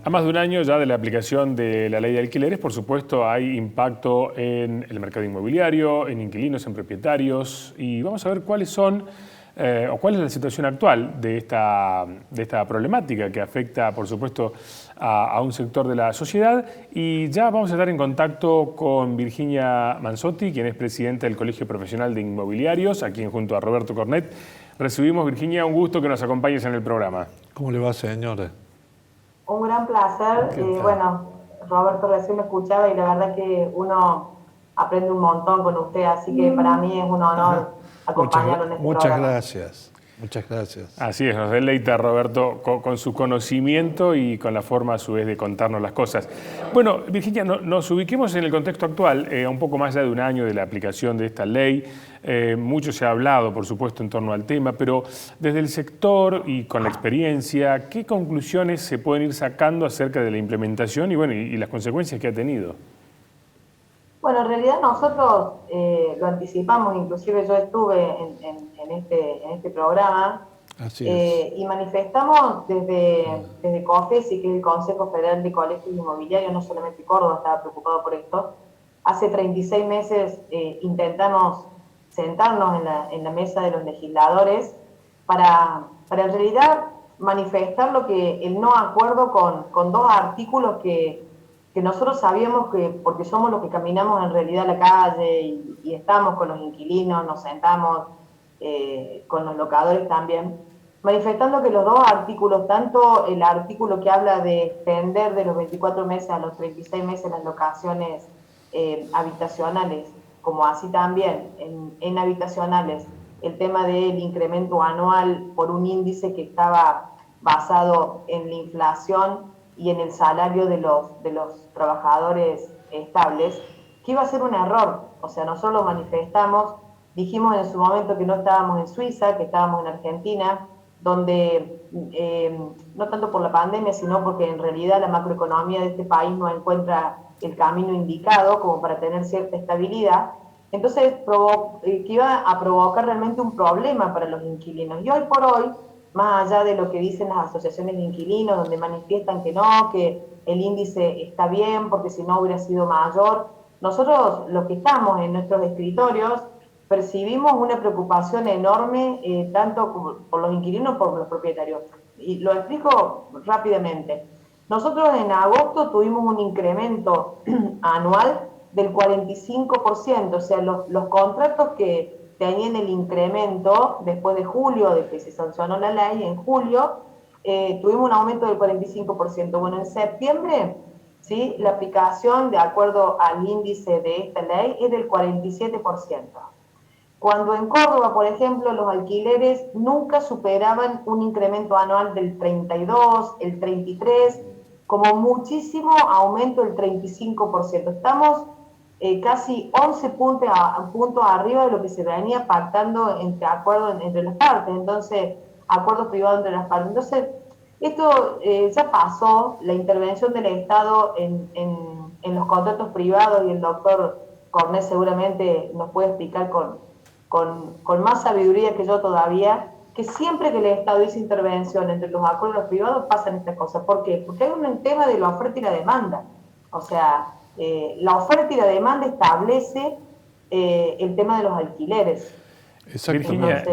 A más de un año ya de la aplicación de la ley de alquileres, por supuesto, hay impacto en el mercado inmobiliario, en inquilinos, en propietarios, y vamos a ver cuáles son o cuál es la situación actual de esta problemática que afecta, por supuesto, a un sector de la sociedad. Y ya vamos a estar en contacto con Virginia Manzotti, quien es presidenta del Colegio Profesional de Inmobiliarios, a quien junto a Roberto Cornet recibimos. Virginia, un gusto que nos acompañes en el programa. ¿Cómo le va, señora? Un gran placer. Bueno, Roberto recién me escuchaba y la verdad que uno aprende un montón con usted, así que para mí es un honor acompañarlo en este programa. Muchas gracias. Así es, nos deleita Roberto con su conocimiento y con la forma a su vez de contarnos las cosas. Bueno, Virginia, nos ubiquemos en el contexto actual, un poco más allá de un año de la aplicación de esta ley. Mucho se ha hablado, por supuesto, en torno al tema, pero desde el sector y con la experiencia, ¿qué conclusiones se pueden ir sacando acerca de la implementación y las consecuencias que ha tenido? Bueno, en realidad nosotros lo anticipamos, inclusive yo estuve en este programa. Así es. Y manifestamos desde COFESI, que es el Consejo Federal de Colegios Inmobiliarios, no solamente Córdoba estaba preocupado por esto. Hace 36 meses intentamos sentarnos en la mesa de los legisladores para en realidad manifestar el no acuerdo con dos artículos que nosotros sabíamos que, porque somos los que caminamos en realidad a la calle y estamos con los inquilinos, nos sentamos con los locadores también, manifestando que los dos artículos, tanto el artículo que habla de extender de los 24 meses a los 36 meses las locaciones habitacionales, como así también en habitacionales, el tema del incremento anual por un índice que estaba basado en la inflación y en el salario de los trabajadores estables, que iba a ser un error. O sea, nosotros lo manifestamos, dijimos en su momento que no estábamos en Suiza, que estábamos en Argentina, donde no tanto por la pandemia, sino porque en realidad la macroeconomía de este país no encuentra el camino indicado como para tener cierta estabilidad. Entonces, que iba a provocar realmente un problema para los inquilinos. Y hoy por hoy, más allá de lo que dicen las asociaciones de inquilinos, donde manifiestan que no, que el índice está bien, porque si no hubiera sido mayor, nosotros los que estamos en nuestros escritorios percibimos una preocupación enorme, tanto por los inquilinos como por los propietarios. Y lo explico rápidamente. Nosotros en agosto tuvimos un incremento anual del 45%, o sea, los contratos que tenían el incremento después de julio, de que se sancionó la ley, en julio, tuvimos un aumento del 45%. Bueno, en septiembre, ¿sí?, la aplicación, de acuerdo al índice de esta ley, es del 47%. Cuando en Córdoba, por ejemplo, los alquileres nunca superaban un incremento anual del 32, el 33, como muchísimo aumento del 35%. Estamos casi 11 puntos arriba de lo que se venía pactando entre acuerdos entre las partes, entonces, acuerdos privados entre las partes. Entonces, esto ya pasó, la intervención del Estado en los contratos privados, y el doctor Cornet seguramente nos puede explicar con más sabiduría que yo todavía, que siempre que el Estado hizo intervención entre los acuerdos privados pasan estas cosas. ¿Por qué? Porque hay un tema de la oferta y la demanda. O sea, la oferta y la demanda establece el tema de los alquileres. Virginia,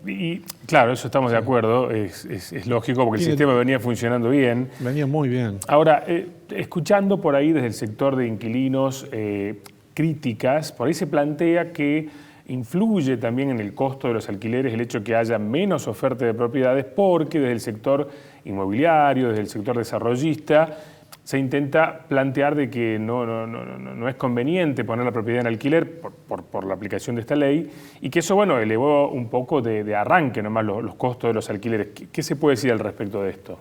y claro, eso estamos de acuerdo, es lógico porque el sistema venía funcionando bien. Venía muy bien. Ahora, escuchando por ahí desde el sector de inquilinos críticas, por ahí se plantea que influye también en el costo de los alquileres el hecho de que haya menos oferta de propiedades, porque desde el sector inmobiliario, desde el sector desarrollista, se intenta plantear de que no es conveniente poner la propiedad en alquiler por la aplicación de esta ley, y que eso, bueno, elevó un poco de arranque nomás los costos de los alquileres. ¿Qué se puede decir al respecto de esto?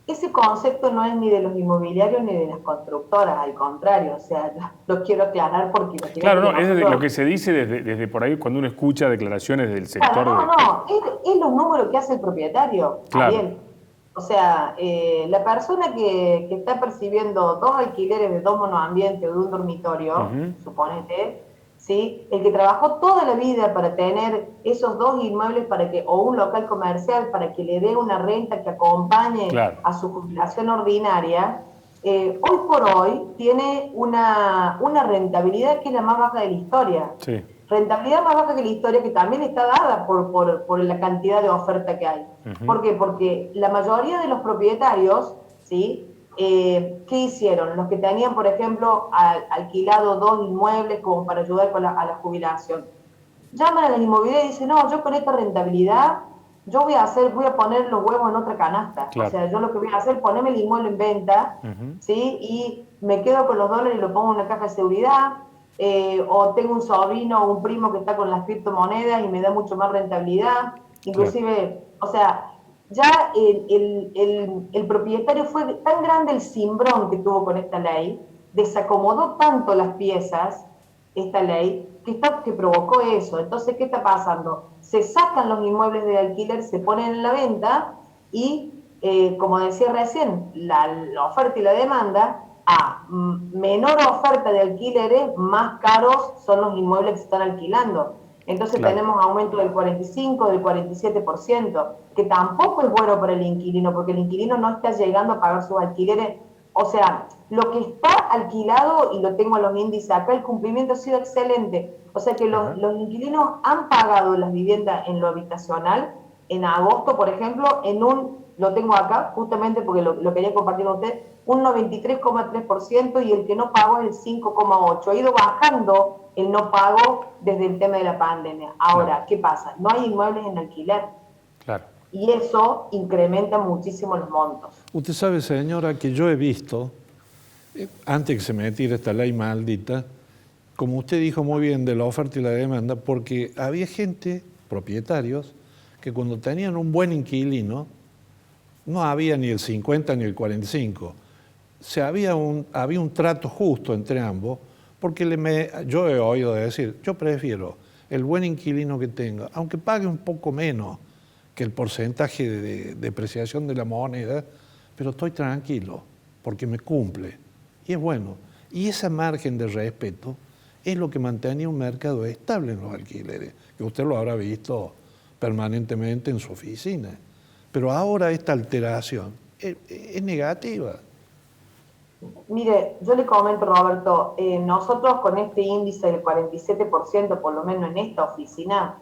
Ese concepto no es ni de los inmobiliarios ni de las constructoras, al contrario, o sea, lo quiero aclarar porque... Claro, no, es desde lo que se dice desde por ahí cuando uno escucha declaraciones del sector. Claro, es los números que hace el propietario, claro. Ariel. O sea, la persona que está percibiendo dos alquileres de dos monoambientes o de un dormitorio, suponete, ¿sí? El que trabajó toda la vida para tener esos 2 inmuebles o un local comercial para que le dé una renta que acompañe Claro. a su jubilación ordinaria, hoy por hoy tiene una rentabilidad que es la más baja de la historia. Sí. Rentabilidad más baja que la historia, que también está dada por la cantidad de oferta que hay. ¿Por qué? Porque la mayoría de los propietarios, ¿sí? ¿Qué hicieron? Los que tenían, por ejemplo, alquilado 2 inmuebles como para ayudar a la jubilación. Llaman a la inmobiliaria y dicen, no, yo con esta rentabilidad, yo voy a poner los huevos en otra canasta. Claro. O sea, yo lo que voy a hacer es ponerme el inmueble en venta, ¿sí? Y me quedo con los dólares y lo pongo en una caja de seguridad, o tengo un sobrino o un primo que está con las criptomonedas y me da mucho más rentabilidad. Inclusive, o sea, ya el propietario fue tan grande el cimbrón que tuvo con esta ley, desacomodó tanto las piezas, esta ley, que provocó eso. Entonces, ¿qué está pasando? Se sacan los inmuebles de alquiler, se ponen en la venta y, como decía recién, la oferta y la demanda, a menor oferta de alquileres, más caros son los inmuebles que se están alquilando. Entonces tenemos aumento del 45, del 47%, que tampoco es bueno para el inquilino, porque el inquilino no está llegando a pagar sus alquileres. O sea, lo que está alquilado, y lo tengo en los índices acá, el cumplimiento ha sido excelente. O sea que los inquilinos han pagado las viviendas en lo habitacional. En agosto, por ejemplo, lo tengo acá, justamente porque lo quería compartir con usted, un 93,3%, y el que no pagó es el 5,8%. Ha ido bajando el no pago desde el tema de la pandemia. Ahora, ¿qué pasa? No hay inmuebles en alquiler. Claro. Y eso incrementa muchísimo los montos. Usted sabe, señora, que yo he visto, antes que se metiera esta ley maldita, como usted dijo muy bien, de la oferta y la demanda, porque había gente, propietarios, que cuando tenían un buen inquilino, no había ni el 50 ni el 45. Había un trato justo entre ambos, porque yo he oído decir, yo prefiero el buen inquilino que tenga, aunque pague un poco menos que el porcentaje de depreciación de la moneda, pero estoy tranquilo, porque me cumple. Y es bueno. Y ese margen de respeto es lo que mantenía un mercado estable en los alquileres, que usted lo habrá visto permanentemente en su oficina. Pero ahora esta alteración es negativa. Mire, yo le comento, Roberto, nosotros con este índice del 47%, por lo menos en esta oficina,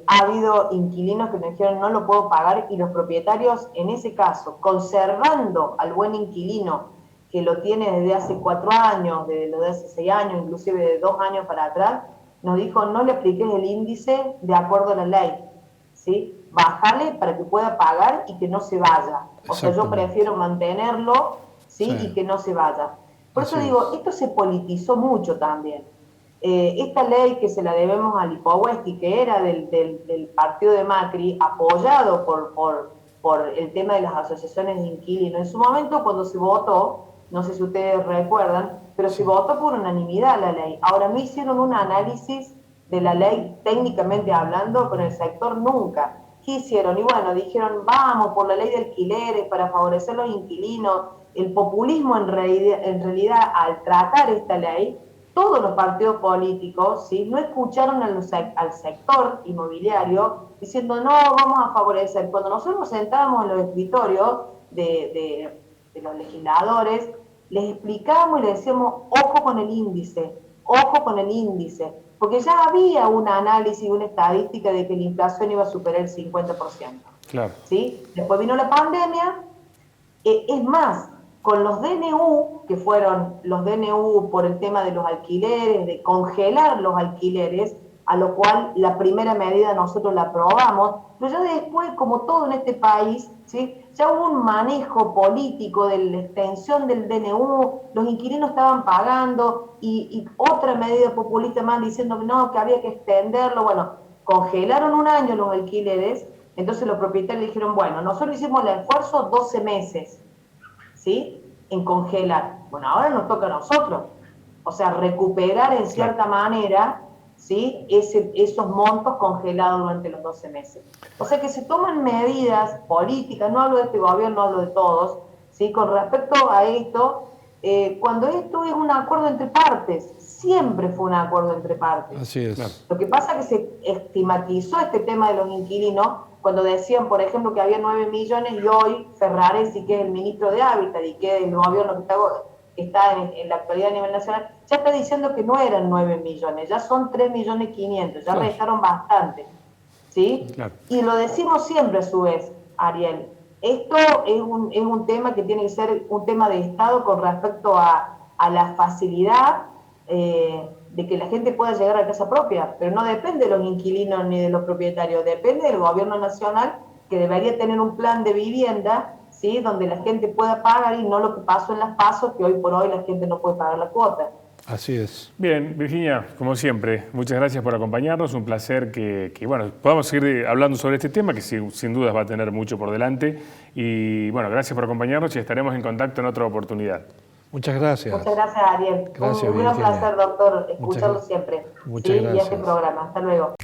ha habido inquilinos que nos dijeron no lo puedo pagar, y los propietarios, en ese caso, conservando al buen inquilino que lo tiene desde hace 4 años, desde hace 6 años, inclusive de 2 años para atrás, nos dijo no le apliques el índice de acuerdo a la ley, ¿sí? Bájale para que pueda pagar y que no se vaya. O sea, yo prefiero mantenerlo, ¿sí? Y que no se vaya. Por eso digo, esto se politizó mucho también. Esta ley que se la debemos a Lipovetsky, que era del partido de Macri, apoyado por el tema de las asociaciones de inquilinos. En su momento, cuando se votó, no sé si ustedes recuerdan, pero se votó por unanimidad la ley. Ahora no hicieron un análisis de la ley, técnicamente hablando, con el sector nunca. ¿Qué hicieron? Y bueno, dijeron, vamos por la ley de alquileres para favorecer a los inquilinos. El populismo en realidad, al tratar esta ley, todos los partidos políticos, ¿sí?, no escucharon al sector inmobiliario diciendo, no, vamos a favorecer. Cuando nosotros nos sentábamos en los escritorios de los legisladores, les explicábamos y les decíamos, ojo con el índice, porque ya había un análisis, una estadística de que la inflación iba a superar el 50%. Claro. ¿Sí? Después vino la pandemia, es más, con los DNU, que fueron los DNU por el tema de los alquileres, de congelar los alquileres, a lo cual la primera medida nosotros la aprobamos, pero ya después, como todo en este país, ¿sí?, ya hubo un manejo político de la extensión del DNU, los inquilinos estaban pagando, y otra medida populista más diciendo que no, que había que extenderlo. Bueno, congelaron un año los alquileres, entonces los propietarios dijeron, bueno, nosotros hicimos el esfuerzo 12 meses, ¿sí?, en congelar. Bueno, ahora nos toca a nosotros, o sea, recuperar en cierta manera, ¿sí?, esos montos congelados durante los 12 meses. O sea que se toman medidas políticas, no hablo de este gobierno, no hablo de todos, ¿sí?, con respecto a esto, cuando esto es un acuerdo entre partes, siempre fue un acuerdo entre partes. Así es. Claro. Lo que pasa es que se estigmatizó este tema de los inquilinos cuando decían, por ejemplo, que había 9 millones y hoy Ferraresi, que es el ministro de Hábitat y que es el gobierno que está en la actualidad a nivel nacional, ya está diciendo que no eran 9 millones, ya son 3.500.000, ya restaron bastante. ¿Sí? Claro. Y lo decimos siempre a su vez, Ariel, esto es un tema que tiene que ser un tema de Estado con respecto a la facilidad de que la gente pueda llegar a casa propia, pero no depende de los inquilinos ni de los propietarios, depende del gobierno nacional, que debería tener un plan de vivienda, ¿sí? Donde la gente pueda pagar y no lo que pasó en las PASO, que hoy por hoy la gente no puede pagar la cuota. Así es. Bien, Virginia, como siempre, muchas gracias por acompañarnos. Un placer que bueno, podamos seguir hablando sobre este tema, que sin dudas va a tener mucho por delante. Y bueno, gracias por acompañarnos y estaremos en contacto en otra oportunidad. Muchas gracias. Muchas gracias, Ariel. Gracias, un gran Virginia. placer, doctor, escucharlo siempre. Muchas Y este gracias. programa. Hasta luego.